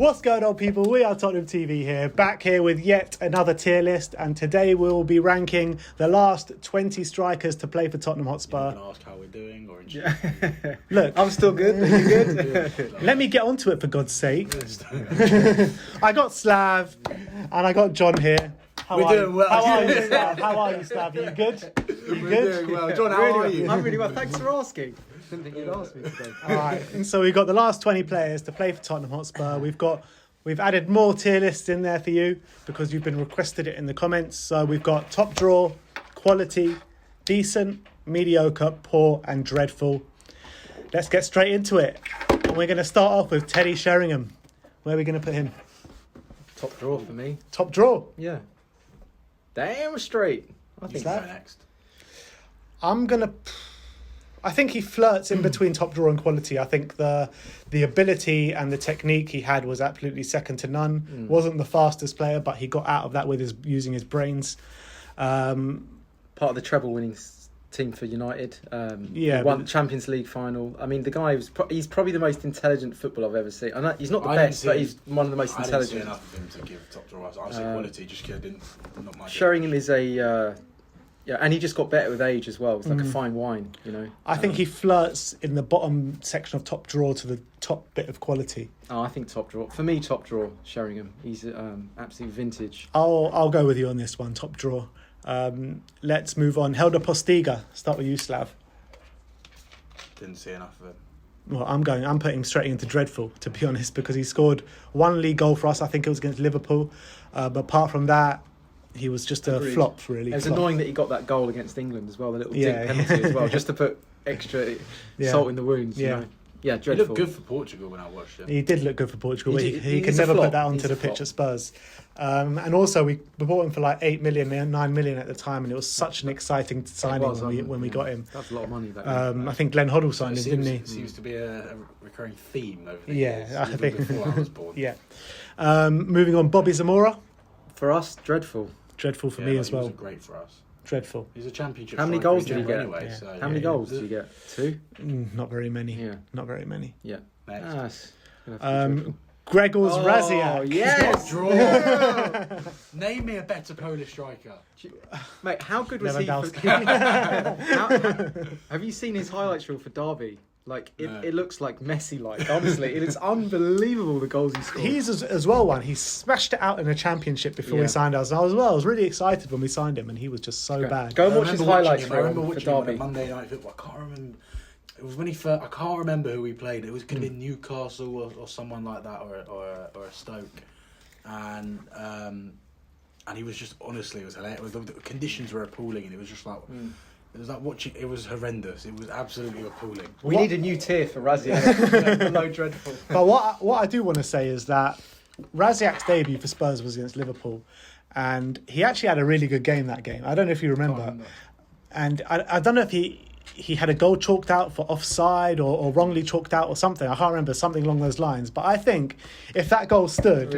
What's going on, people? We are Tottenham TV here, back here with yet another tier list, and today we will be ranking the last 20 strikers to play for Tottenham Hotspur. You're going to ask how we're doing, or Look, I'm still good. Are you good? Let me get onto it, for God's sake. I got Slav, and I got John here. We're doing well. How are you, Slav? How are you, Slav? You good? You good? Doing well. John, how are you? I'm really well. Thanks for asking. Didn't think you'd ask me today. All right, and so we've got the last 20 players to play for Tottenham Hotspur. We've added more tier lists in there for you because you've been requested it in the comments. So we've got top draw, quality, decent, mediocre, poor, and dreadful. Let's get straight into it. And we're going to start off with Teddy Sheringham. Where are we going to put him? Top draw for me. Top draw. Yeah. Damn straight. I think so. Next. I think he flirts in between top draw and quality. I think the ability and the technique he had was absolutely second to none. Wasn't the fastest player, but he got out of that with using his brains. Part of the treble winning team for United. Yeah, won Champions League final. I mean, the guy he's probably the most intelligent footballer I've ever seen. I know he's not the best, but he's one of the most intelligent. I didn't see enough of him to give top draw. I said quality, just kidding. Not my Sheringham is a. Yeah, and he just got better with age as well. It's like a fine wine, you know. I think he flirts in the bottom section of top draw to the top bit of quality. Oh, I think top draw. For me, top draw, Sheringham. He's absolute vintage. I'll go with you on this one, top draw. Let's move on. Helder Postiga. Start with you, Slav. Didn't see enough of him. Well, I'm putting him straight into dreadful, to be honest, because he scored one league goal for us. I think it was against Liverpool. But apart from that, he was just a flop, really. It was annoying that he got that goal against England as well, the little dink penalty as well, just to put extra salt in the wounds. You know? Yeah, dreadful. He looked good for Portugal when I watched him. He did look good for Portugal. He could never put that onto the pitch at Spurs. And also, we bought him for like 8 million, 9 million at the time, and it was such an exciting signing when we got him. That's a lot of money. I think Glenn Hoddle signed him, didn't he? It seems to be a recurring theme over the years. Yeah, I think before I was born. Yeah. Moving on, Bobby Zamora. For us, dreadful. Dreadful for me as well. He wasn't great for us. Dreadful. He's a championship. How many goals did he get? Anyway, yeah. so, How many goals did he get? 2? Not very many. Yeah. Not very many. Yeah. Next. Gregor's Raziak. Yes! Draw. Name me a better Polish striker. Mate, how good was he? Have you seen his highlights reel for Derby? Like, it looks like Messi-like. Honestly, it is unbelievable, the goals he scored. He's as well one. He smashed it out in a championship before we signed us. I was really excited when we signed him, and he was just so bad. Go and watch his highlights I remember for watching him on Derby. a Monday Night Football. I can't remember. It was when he first. I can't remember who we played. It could have been Newcastle or someone like that, or a Stoke, and he was just, honestly, it was hilarious. The conditions were appalling, and it was just like. It was like watching. It was horrendous. It was absolutely appalling. We need a new tier for Raziak. Below dreadful. But what I do want to say is that Raziak's debut for Spurs was against Liverpool, and he actually had a really good game that game. I don't know if you remember. And I don't know if he had a goal chalked out for offside or wrongly chalked out or something. I can't remember, something along those lines. But I think if that goal stood,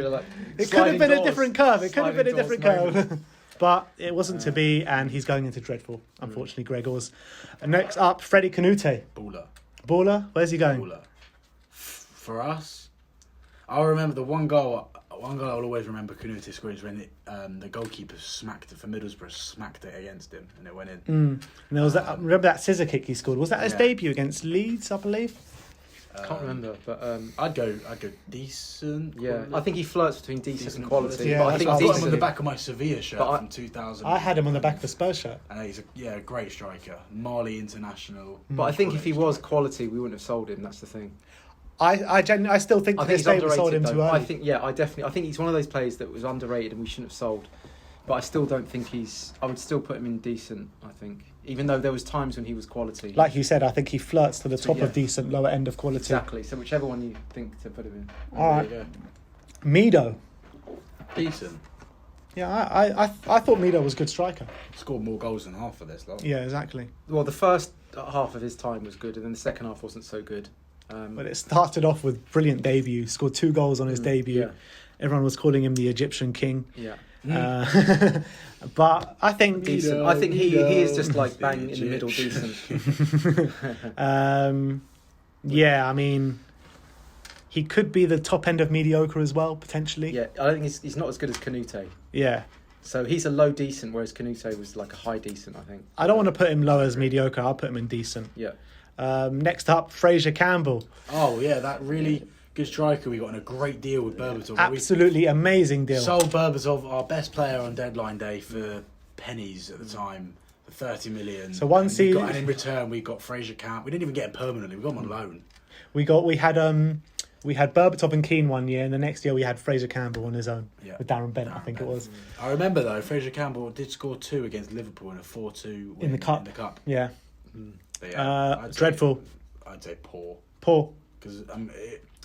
it could have been a different curve. It could have been a different curve. But it wasn't to be, and he's going into dreadful, unfortunately, Gregor's. And next up, Freddie Canute. Baller? Where's he going? Baller. For us, I'll remember the one goal I'll always remember Canute scoring is when the goalkeeper smacked it for Middlesbrough, smacked it against him, and it went in. And there was that. Remember that scissor kick he scored? Was that his debut against Leeds, I believe? Can't remember, but I'd go decent. Yeah, quality. I think he flirts between decent and quality. Yeah, but I think I've got decent him on the back of my Sevilla shirt from 2000. I had him on the back of the Spurs shirt. And he's a great striker, Mali international. But I think if he was quality, we wouldn't have sold him. That's the thing. I still think I this day we sold him too early. I think he's one of those players that was underrated and we shouldn't have sold. But I still don't think I would still put him in decent, I think. Even though there was times when he was quality. Like you said, I think he flirts to the top of decent, lower end of quality. Exactly. So whichever one you think to put him in. All right. Mido. Decent. Yeah, I thought Mido was a good striker. Scored more goals than half of this, though. Yeah, exactly. Well, the first half of his time was good, and then the second half wasn't so good. But it started off with brilliant debut. Scored 2 goals on his debut. Yeah. Everyone was calling him the Egyptian king. Yeah. But I think decent. I think he is just like bang in the middle, decent. Yeah, I mean, He could be the top end of mediocre as well, potentially. Yeah, I don't think he's not as good as Canute. Yeah. So he's a low decent, whereas Canute was like a high decent, I think. I don't want to put him low as mediocre. I'll put him in decent. Yeah. Next up, Frazier Campbell. Oh, yeah, that really good striker we got in a great deal with Berbatov. Absolutely amazing deal. Sold Berbatov, our best player on deadline day, for pennies at the time, for 30 million. So one season, and in return we got Frazier Campbell. We didn't even get him permanently. We got him on loan. We had Berbatov and Keane one year, and the next year we had Frazier Campbell on his own with Darren Bent, I think it was. I remember though, Frazier Campbell did score 2 against Liverpool in a 4-2 in the cup. Yeah. But yeah, dreadful. I'd say poor. Poor. Because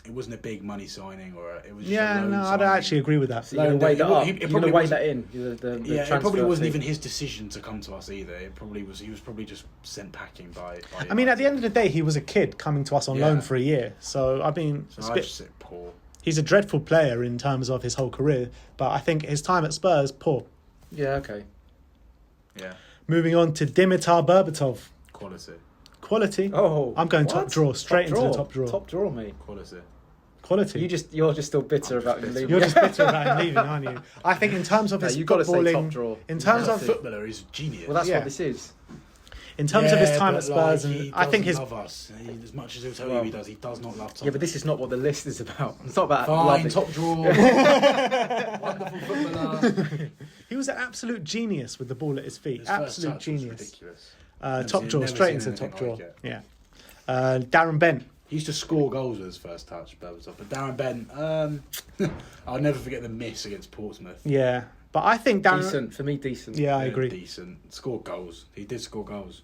it wasn't a big money signing, or it was. Just a loan I don't actually agree with that. So you're going to weigh that up. You're going to weigh that in. It probably wasn't even his decision to come to us either. It probably was. He was probably just sent packing by I mean, at the end of the day, he was a kid coming to us on loan for a year. So I mean, I'd just say poor. He's a dreadful player in terms of his whole career, but I think his time at Spurs, poor. Yeah. Okay. Yeah. Moving on to Dimitar Berbatov. Quality. Oh, I'm going top draw, straight into the top draw. Top draw, mate. Quality. You're just still bitter about him leaving. You're just bitter about him leaving, aren't you? I think in terms of his you've got to say top footballing, draw. in terms of footballer, he's a genius. Well, that's what this is. In terms of his time at Spurs, and I think his love us. As much as he'll tell you he does not love Tottenham. Yeah, but this is not what the list is about. It's not about fine top draw. Wonderful footballer. He was an absolute genius with the ball at his feet. Absolute genius. Ridiculous. Top draw, straight into the top draw. Yeah. Darren Bent. He used to score goals with his first touch, Berbatov. But Darren Bent, I'll never forget the miss against Portsmouth. Yeah, but I think Darren... Decent, for me, decent. Yeah, I agree. Decent. Scored goals. He did score goals.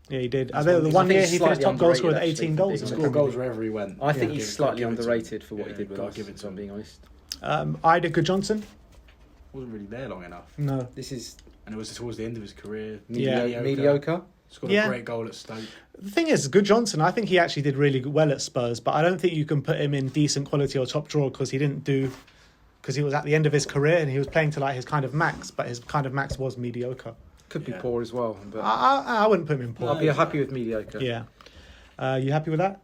Yeah, he did. I think the one year he finished top goal scorer with 18 goals. He scored goals wherever he went. I think he's slightly underrated for what he did with us, if I'm being honest. Ida Goodjohnson. Wasn't really there long enough. No. And it was towards the end of his career. Mediocre. Scored a great goal at Stoke. The thing is, Goodjohnson, I think he actually did really well at Spurs, but I don't think you can put him in decent quality or top draw because he was at the end of his career and he was playing to like his kind of max, but his kind of max was mediocre. Could be poor as well. But I wouldn't put him in poor. I'd be happy with mediocre. Yeah. You happy with that?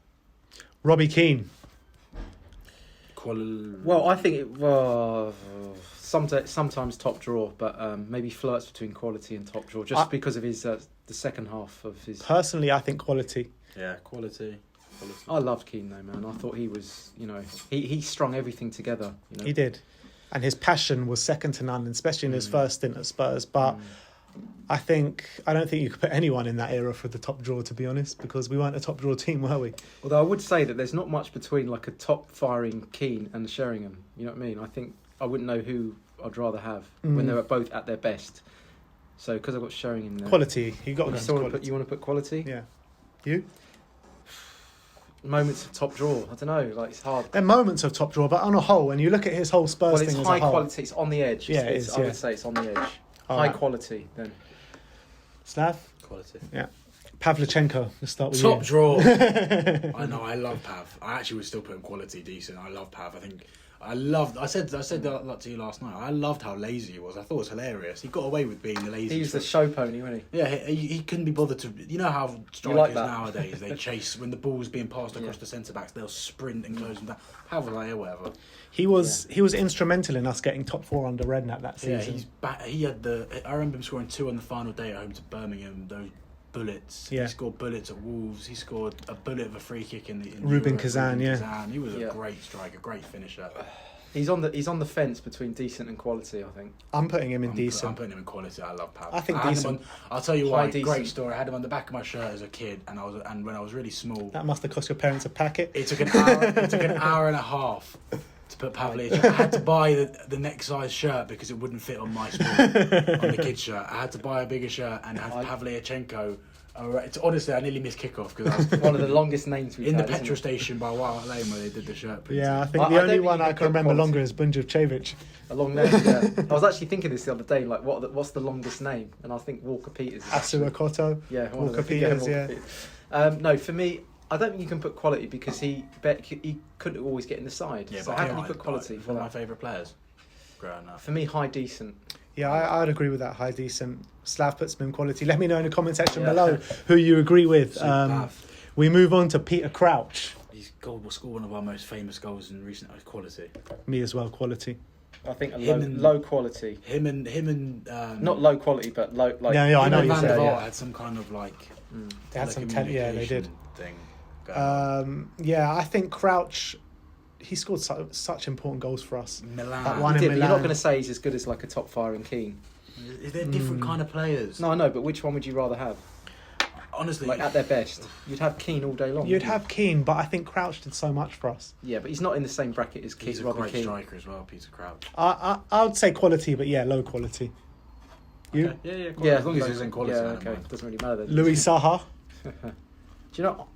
Robbie Keane. Well, I think sometimes top draw, but maybe flirts between quality and top draw, just because of his the second half of his. Personally, I think quality. Yeah, quality. I loved Keane though, man. I thought he was, he strung everything together. He did, and his passion was second to none, especially in his first stint at Spurs. But I don't think you could put anyone in that era for the top draw, to be honest, because we weren't a top draw team, were we? Although I would say that there's not much between like a top firing Keane and Sheringham. You know what I mean? I think I wouldn't know who I'd rather have when they were both at their best. So because I've got Sheringham there. Quality. You got you want to put quality? Yeah. You? Moments of top draw. I don't know. Like it's hard. They're moments of top draw, but on a whole, when you look at his whole Spurs thing as a whole, high quality. It's on the edge. Yeah, I would say it's on the edge. High quality then. Slav? Quality. Yeah. Pavlyuchenko, let's start with top you. Draw. I know, I love Pav. I actually would still put him quality decent. I love Pav. I said that to you last night. I loved how lazy he was. I thought it was hilarious. He got away with being the lazy. He was the show pony, wasn't he? Yeah, he couldn't be bothered to. You know how strikers nowadays they chase when the ball's being passed across the centre backs. They'll sprint and close them down. Pav was like, yeah, whatever. He was instrumental in us getting top 4 under Redknapp that season. Yeah, he had I remember him scoring 2 on the final day at home to Birmingham. Those bullets. Yeah. He scored bullets at Wolves. He scored a bullet of a free kick in Rubin Kazan. He was a great striker, great finisher. He's on the fence between decent and quality, I think. I'm putting him in decent. I'm putting him in quality. I love Pav. I think decent. I'll tell you why. Great story. I had him on the back of my shirt as a kid, and when I was really small. That must have cost your parents a packet. It took an hour and a half to put Pavlyuchenko. I had to buy the next size shirt because it wouldn't fit on my small on the kid's shirt. I had to buy a bigger shirt and have Pavlyuchenko. Honestly, I nearly missed kickoff because I was one of the longest names we've in had, the petrol station by Wild Lane where they did the shirt. Yeah, I think the only one I can remember longer is Bunjevcevic. A long name, yeah. I was actually thinking this the other day, like what's the longest name? And I think Walker Peters. Asu Akoto. Yeah, Walker Peters. No, for me, I don't think you can put quality because he couldn't always get in the side. Yeah, so how can you put quality? One of my favourite players. Growing up. For me, high decent. Yeah, I'd agree with that. High decent. Slav puts him in quality. Let me know in the comment section below who you agree with. We move on to Peter Crouch. He's goal will score one of our most famous goals in recent quality. Me as well, quality. I think Him low quality. Him and Not low quality, but low. Like, Yeah, I know Van what you der said. Vaart Yeah. had some kind of like They had some yeah, they did. thing going on. Yeah, I think Crouch, he scored such important goals for us. Milan. That one he in did, but you're not Milan. going to say he's as good as like a top firing Keane. Is there different kind of players? No, I know, but which one would you rather have? Honestly, Like at their best, you'd have Keane all day long. You'd wouldn't have Keane, but I think Crouch did so much for us. you? Yeah, but he's not in the same bracket as he's a Robbie great Keane. striker as well, Peter Crouch. I would say quality, but yeah, low quality. You? Okay. Yeah, Yeah, as long as he's in quality. Yeah, I don't okay, mind. doesn't really matter then. Louis Saha. Do you know?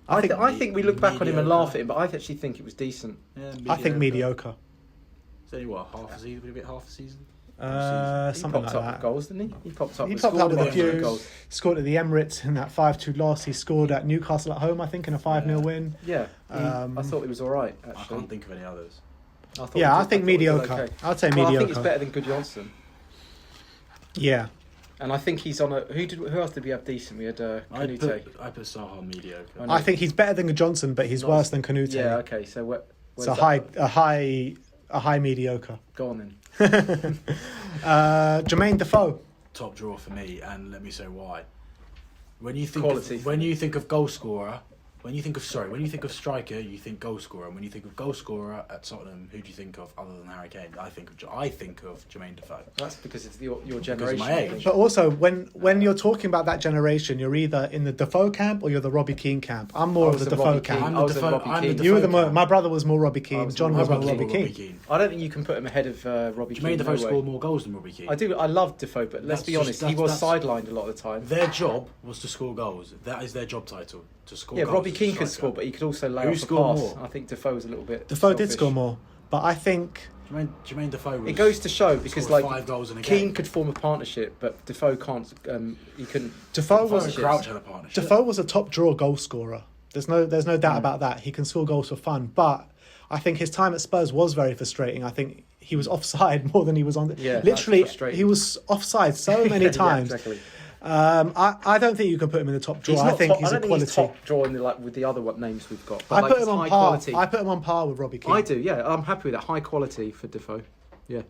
I think I think we look back on him and mediocre. laugh at him, but I actually think it was decent. Yeah, I think mediocre. So what? Half a season? Would it be half a season? He Something popped like up that. with goals, didn't he? He popped up. He with popped up scored with a of few. goals. Scored at the Emirates in that 5-2 loss. He scored at Newcastle at home, I think, in a 5-0 win. Yeah, I thought he was all right. I Actually, can't think of any others. Yeah, I think thought he did mediocre. okay. I'd say Well, mediocre. I think it's better than Good Johnson, Yeah. and I think he's on a. Who else did we have decent? We had I Canute. put Saha mediocre. I know. I think he's better than Johnson, but he's Not- worse than Canute. Yeah, okay. So where's It's that? a high mediocre. Go on then. Jermaine Defoe. Top draw for me, and let me say why. When you think Quality. when you think of goal scorer, when you think of striker, you think goal scorer. And when you think of goal scorer at Tottenham, who do you think of other than Harry Kane? I think of Jermaine Defoe. That's because it's your Because of generation. my I age. think. But also, when you're talking about that generation, you're either in the Defoe camp or you're the Robbie Keane camp. I'm more I of was the the Defoe Robbie camp. Keane. I'm I the was a Defoe. Robbie I'm the Keane. Defoe You were the camp. my brother was more Robbie I Keane. was John more was more Robbie Robbie Keane. I don't think you can put him ahead of Robbie Keane. Jermaine Defoe no way. scored more goals than Robbie Keane. I do. I love Defoe, but let's That's be just- honest, he that's- was that's- sidelined a lot of the time. Their job was to score goals. That is their job title, to score Yeah, goals. Robbie as a Keane could striker. score, but he could also lay Who off a scored pass. more? I think Defoe was a little bit. Defoe did selfish. score more, but I think Jermaine Defoe was... It goes to show because scored like 5 goals in a Keane game. could form a partnership, but Defoe can't. He couldn't. Defoe Defoe was and Crouch had a partnership. Defoe was a top draw goal scorer. There's no doubt about that. He can score goals for fun, but I think his time at Spurs was very frustrating. I think he was offside more than he was on. Yeah, that's Literally, frustrating. he was offside so many Yeah, times. exactly. I don't think you can put him in the top draw. I think he's I a don't quality. think he's top draw in like with the other names we've got. But I like, put it's him on high par. quality. I put him on par with Robbie Keane. I do. Yeah, I'm happy with that. High quality for Defoe. Yeah.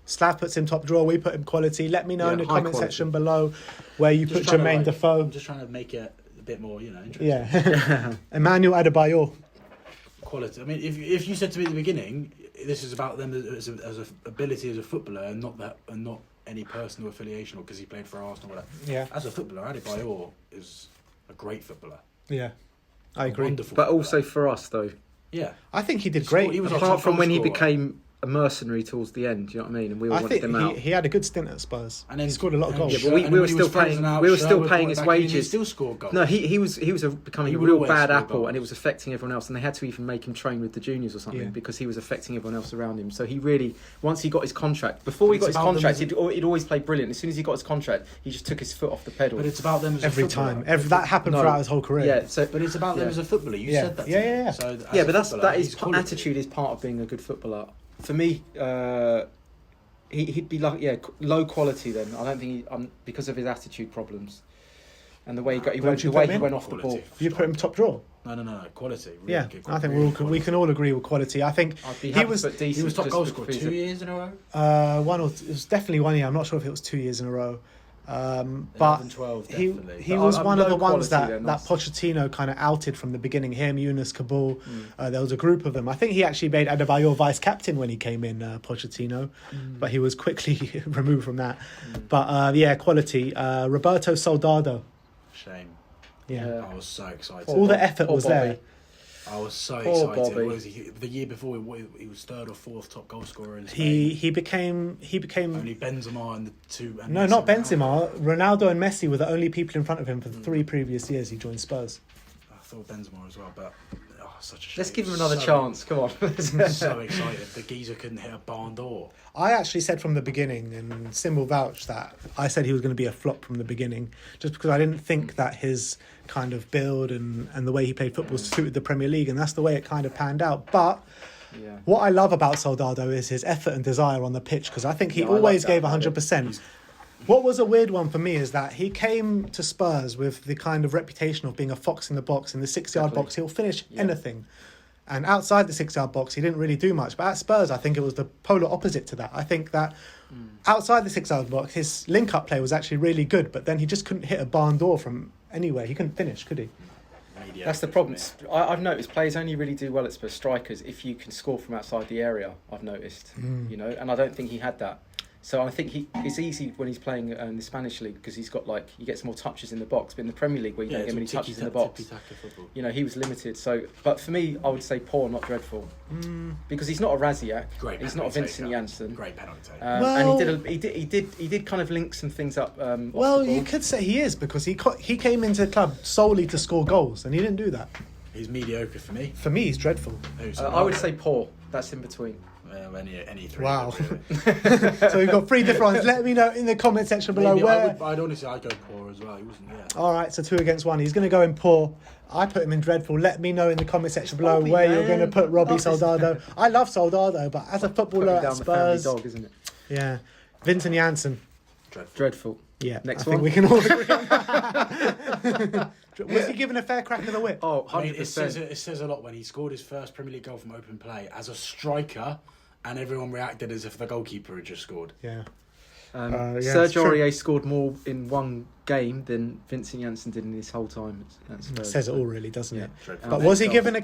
Slav puts him top draw. We put him quality. Let me know Yeah, in the high comment quality. section below where you put Just trying to, Jermaine like, Defoe. I'm just trying to make it a bit more, interesting. Yeah, Emmanuel Adebayor. Quality. I mean, if you said to me at the beginning, this is about them as a ability as a footballer, and not any personal affiliation, or because he played for Arsenal, or whatever. Yeah, As a footballer, Adebayor is a great footballer. yeah, I A agree. wonderful But footballer. also for us though, yeah. I think he did He scored- great. he was our apart top from goal when he scorer. became a mercenary towards the end, do you know what I mean? And we all I wanted think him out. he had a good stint at Spurs. And then he scored a lot of and goals. Yeah, but we and were when he still was phasing paying- out, we were still Sherwood paying brought his it back in, He wages. still scored goals. No, he was becoming He a would real always bad score apple, goals. and it was affecting everyone else. And they had to even make him train with the juniors or something Yeah. because he was affecting everyone else around him. So he really, once he got his contract, before he It's got his about them contract, as he'd always play brilliant. As soon as he got his contract, he just took his foot off the pedal. But it's about them as Every a footballer. time, that happened No. throughout his whole career. Yeah, so But it's about them Yeah. as a footballer. You Yeah. said that. To Yeah, me. yeah, yeah. So yeah, as but a that footballer, is he's quality. attitude is part of being a good footballer. For me, he'd be like low quality then. I don't think because of his attitude problems and the way he got Where would you the way put him he in? went off the Quality. ball. You put him top draw. No. Quality. Really Yeah, good, I think really we can all agree with quality. I think I'd be he happy was to put decent. He was top just goal because scorer he's 2 a- years in a row. it was definitely 1 year. I'm not sure if it was 2 years in a row. But 11, 12, he definitely. was But one of low the ones quality that then, Pochettino kind of outed from the beginning. Him, Yunus, Kabul. There was a group of them. I think he actually made Adebayor vice captain when he came in, Pochettino, but he was quickly removed from that. But quality. Roberto Soldado. Shame. Yeah. I was so excited. All the effort was Bobby. there. I was so Poor excited. Bobby. What was he? The year before, he was third or fourth top goal scorer in Spain. He became Only Benzema and the two. And no, not Ronaldo. Benzema. Ronaldo and Messi were the only people in front of him for the 3 previous years he joined Spurs. I thought Benzema as well, but such a shame. Let's give him another chance. Come on. So excited. The geezer couldn't hit a barn door. I actually said from the beginning, and Sim will vouch that I said he was going to be a flop from the beginning, just because I didn't think that his kind of build and the way he played football suited the Premier League, and that's the way it kind of panned out. But Yeah. what I love about Soldado is his effort and desire on the pitch, because I think he Yeah, I like always that gave about him. 100%. What was a weird one for me is that he came to Spurs with the kind of reputation of being a fox in the box, in the 6-yard Exactly. box. He'll finish Yeah. anything. And outside the 6-yard box, he didn't really do much. But at Spurs, I think it was the polar opposite to that. I think that outside the 6-yard box, his link-up play was actually really good, but then he just couldn't hit a barn door from anywhere. He couldn't finish, could he? That's the problem. I've noticed players only really do well at Spurs, strikers, if you can score from outside the area, I've noticed. You know, and I don't think he had that. So I think it's easy when he's playing in the Spanish league because he's got he gets more touches in the box. But in the Premier League, where you don't get many touches in the box, you know, he was limited. So, but for me, I would say poor, not dreadful, because he's not a Raziak. He's not a Vincent Janssen. Great penalty. And he did kind of link some things up. Well, you could say he is because he came into the club solely to score goals, and he didn't do that. He's mediocre for me. For me, he's dreadful. I would say poor. That's in between. Any three. Wow. So we've got 3 different ones. Let me know in the comment section below where. I'd honestly, I'd go poor as well. He wasn't there. All right, so 2 against 1. He's going to go in poor. I put him in dreadful. Let me know in the comment section below Robbie, where man. you're going to put Robbie Soldado. I love Soldado, but as a footballer at down the family Spurs, dog, isn't it? yeah, Vincent Janssen. Dreadful. Yeah, Next I one. think we can all agree on that. Was he given a fair crack of the whip? Oh, 100%. I mean, it says a lot when he scored his first Premier League goal from open play as a striker, and everyone reacted as if the goalkeeper had just scored. Yeah. Serge Aurier scored more in one game than Vincent Janssen did in his whole time at Spurs. Says it all, really, doesn't it? Dreadful. But was he given a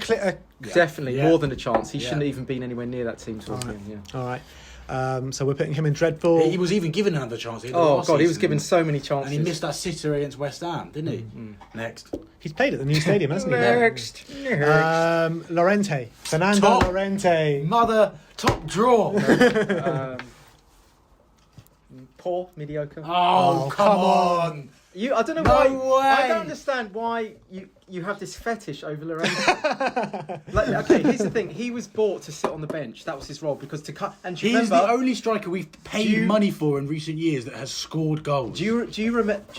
Definitely more than a chance. He shouldn't have even been anywhere near that team towards the end. All right. So we're putting him in dreadful. He was even given another chance. He was given so many chances. And he missed that sitter against West Ham, didn't he? Next. He's played at the new stadium, hasn't he? Next. Lorente. Fernando Lorente. Top draw. Poor, mediocre. Oh, come on. I don't know No why. way. I don't understand why you have this fetish over Lorente. Okay, here's the thing. He was bought to sit on the bench. That was his role because to cut. And do you He's remember, the only striker we've paid money for in recent years that has scored goals. Do you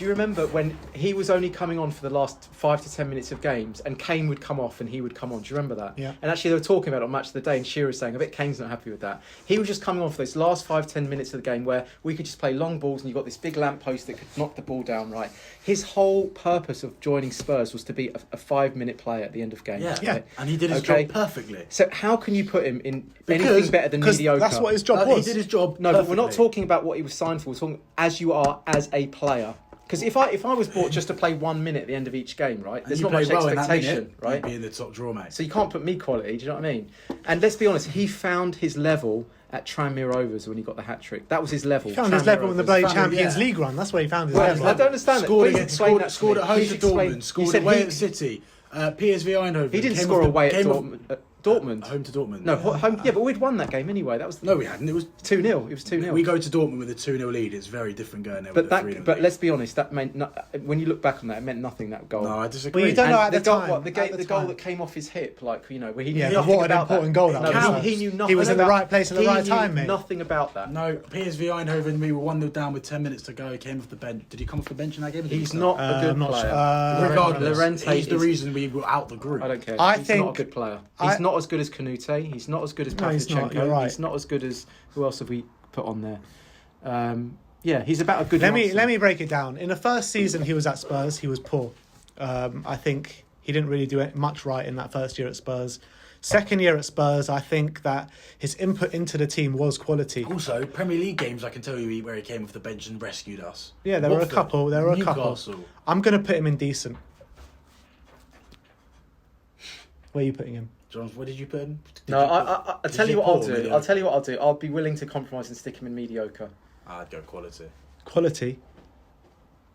remember when he was only coming on for the last 5 to 10 minutes of games, and Kane would come off and he would come on? Do you remember that? Yeah. And actually, they were talking about it on Match of the Day, and Shearer was saying, I bet Kane's not happy with that. He was just coming on for those last 5-10 minutes of the game where we could just play long balls, and you got this big lamppost that could knock the ball down right. His whole purpose of joining Spurs was to be a 5-minute player at the end of games. Yeah, right? and he did his job perfectly. So how can you put him in anything better than mediocre? That's what his job was. He did his job No, perfectly. but we're not talking about what he was signed for. We're talking as you are as a player. Because if I was bought just to play 1 minute at the end of each game, right? There's not much expectation, right? You'd be in the top draw, mate. So you can't put me quality. Do you know what I mean? And let's be honest, he found his level at Tranmere Rovers when he got the hat trick. That was his level. He found his level in the bloody Champions League run. That's where he found his level. I don't understand that. Please explain that to Scored me. at home Please to explain- Dortmund. Scored away at City. PSV Eindhoven. He didn't score away at Dortmund. Dortmund. Home to Dortmund. No, home. Yeah, but we'd won that game anyway. That was No, we hadn't. It was 2-0. It was 2-0. We go to Dortmund with a 2-0 lead. It's very different going there with a 3-0 But lead. let's be honest. That meant when you look back on that, it meant nothing. That goal. No, I disagree. Well, you don't know at the the goal, time. what, the goal time. that came off his hip, like where he knew Yeah, nothing what an about important that. goal that No, was. he knew nothing. He was in the about- right place at the right he time, knew mate. Nothing about that. No, PSV Eindhoven, we were 1-0 down with 10 minutes to go. He came off the bench. Did he come off the bench in that game? He's not a good I'm not player. sure. Regardless, Lorente he's the is- reason we were out the group. I don't care. I He's think- not a good player. He's not as good as Kanute. He's not as good as No, he's not, Pavlyuchenko. you're right. He's not as good as who else have we put on there? Yeah, he's about a good. Let me break it down. In the first season he was at Spurs, he was poor. I think he didn't really do much right in that first year at Spurs. Second year at Spurs, I think that his input into the team was quality. Also, Premier League games, I can tell you where he came off the bench and rescued us. Yeah, there were a Watford, couple. Newcastle. I'm going to put him in decent. Where are you putting him? John, what did you put him? I'll tell you what I'll do. I'll tell you what I'll do. I'll be willing to compromise and stick him in mediocre. I'd go quality. Quality.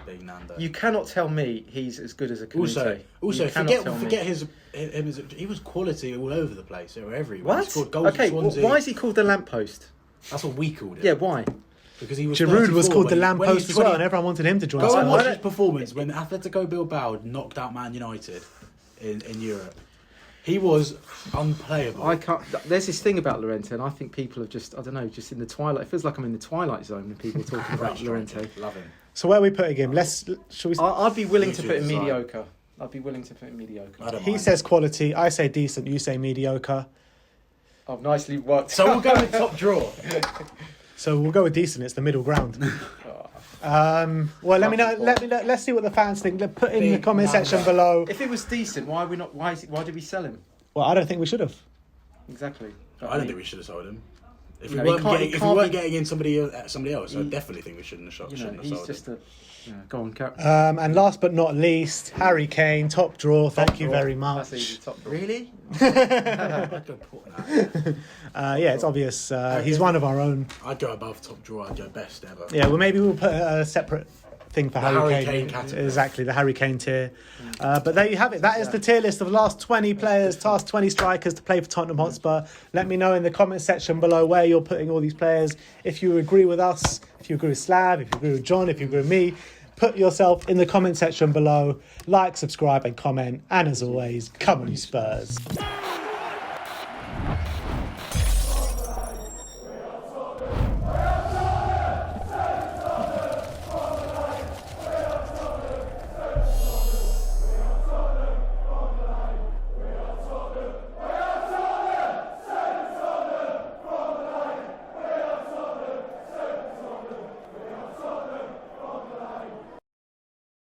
Big Nando. You cannot tell me he's as good as a Kanute. Also, forget him. He was quality all over the place, or everywhere. What? He scored goals Okay, at Swansea. why is he called the lamppost? That's what we called it. Yeah, why? Because he was Giroud 34 was called the when he- lamppost as well, and everyone wanted him to join. Go and Spurs. watch his performance when Atletico Bilbao knocked out Man United in Europe. He was unplayable. I can't. There's this thing about Lorente, and I think people have just, I don't know, just in the twilight. It feels like I'm in the twilight zone when people are talking about Lorente. Love him. So where are we putting him? Shall we? I'd be willing to put him Design. mediocre. I'd be willing to put him mediocre. I don't He mind. says quality. I say decent. You say mediocre. I've nicely worked. So we'll go with top draw. So we'll go with decent. It's the middle ground. Well, let me know. Let's see what the fans think. Put in the comment section below. If it was decent, why did we sell him? Well, I don't think we should have. Exactly. I don't think we should have sold him. If we No, weren't getting in somebody else, I definitely think we shouldn't have sold him. He's just a... go on, Cap. And last but not least, Harry Kane, top draw. Thank you draw. very much. That's easy, top draw. Really? I'd go put that. Yeah, it's obvious. He's one of our own. I'd go above top draw. I'd go best ever. Yeah, well, maybe we'll put a separate thing for Harry Kane category. exactly, the Harry Kane tier. But there you have it. That is the tier list of the last 20 players, last 20 strikers to play for Tottenham Hotspur. Let me know in the comment section below where you're putting all these players. If you agree with us, if you agree with Slav, if you agree with John, if you agree with me, put yourself in the comment section below. Like, subscribe and comment. And as always, come on you Spurs.